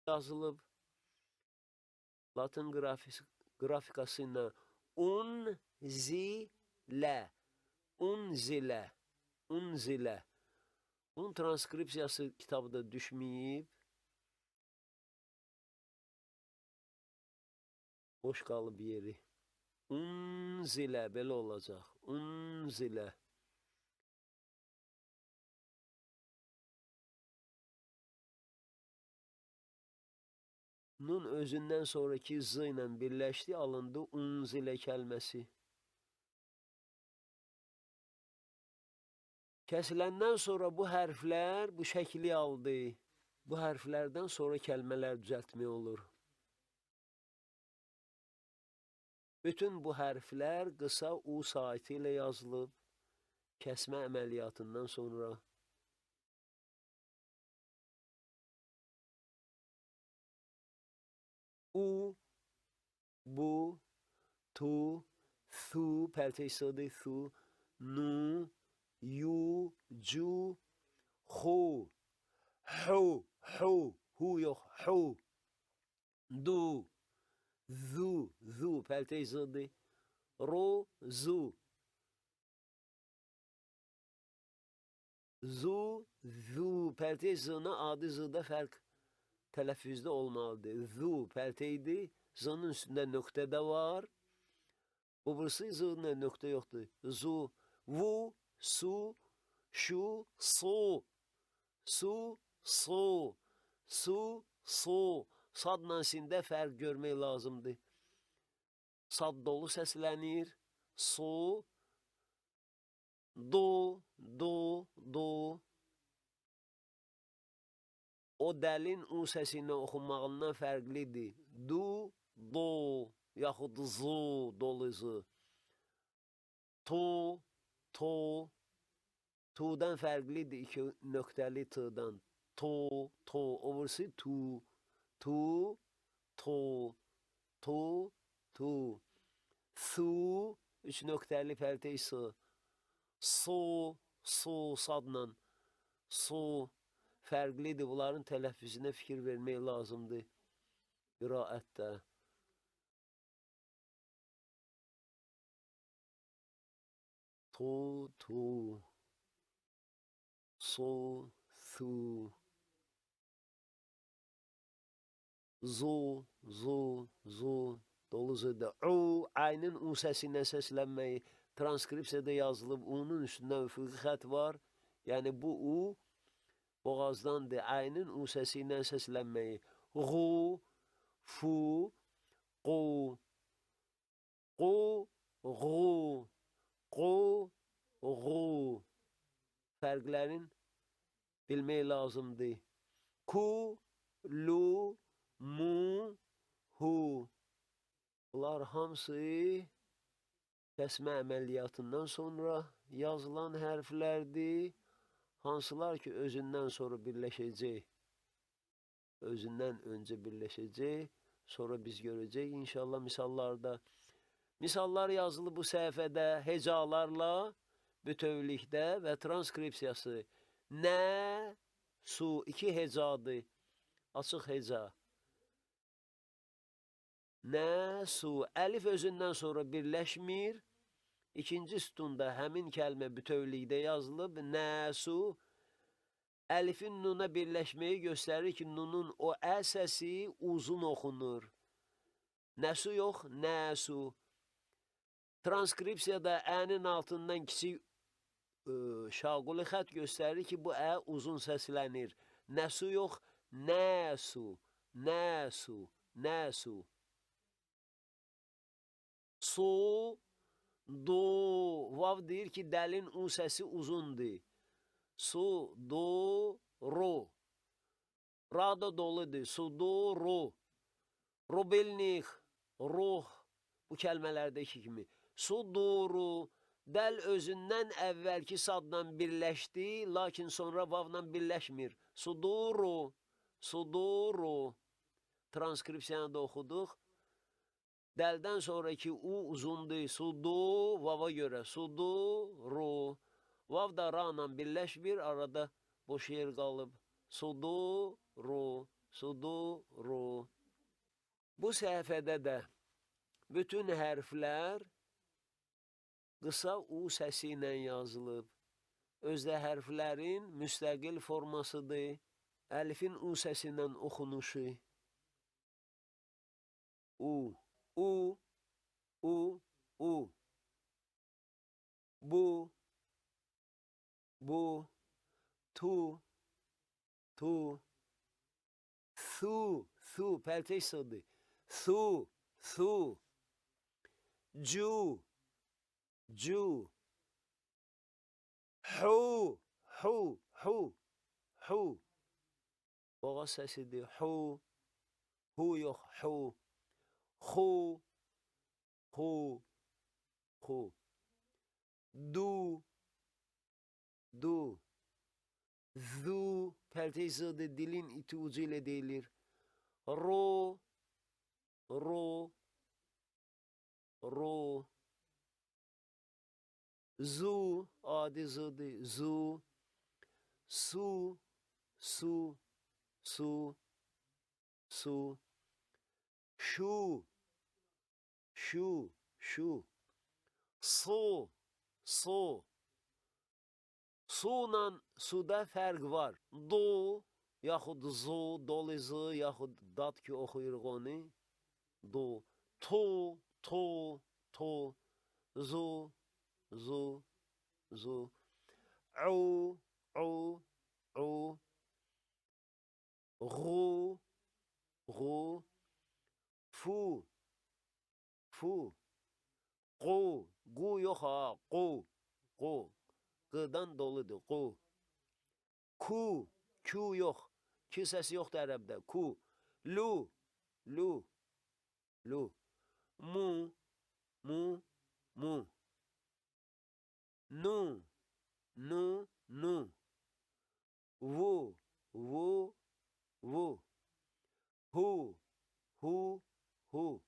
yazılıb. Latın qrafikası ilə unzilə, unzilə, unzilə. Bunun transkripsiyası kitabda düşməyib. Boş qalıb yeri. Unzilə, belə olacaq. Unzilə. Nun özündən sonraki z ilə birləşdi, alındı unzilə kəlməsi. Kəsiləndən sonra bu hərflər bu şəkli aldı. Bu hərflərdən sonra kəlmələr düzəltmək olur. Bütün bu hərflər qısa U saiti ilə yazılıb, kəsmə əməliyyatından sonra. U, bu, tu, thu, pərtəy sıdı, thu, nu, yu, cu, xu, hu, hu yox, hu, du, zu, zu, pərtəy sıdı, ru, zu, zu, zu, pərtəy zına adı zıda fərq tələffüzdə olmalıdır. Zu, pərtəydi, zının üstündə nöqtə də var. Bu birisi zında nöqtə yoxdur. Zu, vu, su, şu, su, su, su, su, su. Sadla sində fərq görmək lazımdır. Sad dolu səslənir. Su, do, do, do. O dəlin U səsini oxunmağından fərqlidir. Du, do, yaxud zu, doluzu. Tu, to, tu'dan fərqlidir iki nöqtəli t'dan. To, to, o birisi tu, tu, to, tu, tu. Su, üç nöqtəli pərtəy sı. Su, su, sadla. Su, fərqlidir. Bunların tələffüzünə fikir vermək lazımdır. Qiraətdə. Tu, tu. Su, su. Zu, zu, zu. Doluzudur. U, ayının U səsindən səslənməyi transkripsiyada yazılıb. U'nun üstündə üfüqi xət var. Yəni bu U boğazdandır. Ayının U səsi ilə səslənməyi. Ğu, fu, qu, qu, ğu, qu, ğu. Fərqlərin bilmək lazımdır. Ku, lu, mu, hu. Bunlar hamısı kəsmə əməliyyatından sonra yazılan hərflərdir. Hansılar ki, özündən sonra birləşəcək, özündən öncə birləşəcək, sonra biz görəcək inşallah misallarda. Misallar yazılı bu səhifədə hecalarla, bütövlükdə və transkripsiyası. Nə, su, iki hecadır, açıq heca. Nə, su, əlif özündən sonra birləşmir. İkinci sütunda həmin kəlmə bütövlükdə yazılıb. Nəsu, əlifin nuna birləşməyi göstərir ki, nunun o ə səsi uzun oxunur. Nəsu yox, nəsu. Transkripsiyada ənin altından kiçik şaquli xət göstərir ki, bu ə uzun səslənir. Nəsu yox, nəsu, nəsu, nəsu. Su, do, vav deyir ki, dəlin U səsi uzundur. Su, do, ro. Ra da doludur. Su, do, ro. Robelnik, roh. Bu kəlmələrdəki kimi. Su, do, ro. Dəl özündən əvvəlki sadla birləşdi, lakin sonra vavla birləşmir. Su, do, ro. Su, do, ro. Transkripsiyanı da oxuduq. Dəldən sonraki U uzundur. Sudu, vava görə. Sudu, ru. Vav da ra ilə birləşmir. Arada boş yer qalıb. Sudu, ru. do, ro. Bu səhifədə də bütün hərflər qısa U səsi ilə yazılıb. Özdə hərflərin müstəqil formasıdır. Əlifin U səsi ilə oxunuşu. U, U, U, U. Bu, tu, tu. Thu, pəltək sıdır. Thu. Cu. Hu. Boğaz səsidir. Hu yox, hu. Xu. Du. Zu, pəltək sıdır. Dilin iti ucu ilə deyilir. Ro. Zu, adi zıdır. Zu. Su. Şu. Su. Su'la suda fərq var. Do, yaxud zo, dolu zı, yaxud dad ki oxuyuruq onu. Do. To. Zu. U. Ru. Fu. Qu yox ha. Qu. Q'dan doludur. Qu. Q yox. Q səsi yoxdur ərəbdə. Qu. Lu. Mu. Nu. Vu. Hu.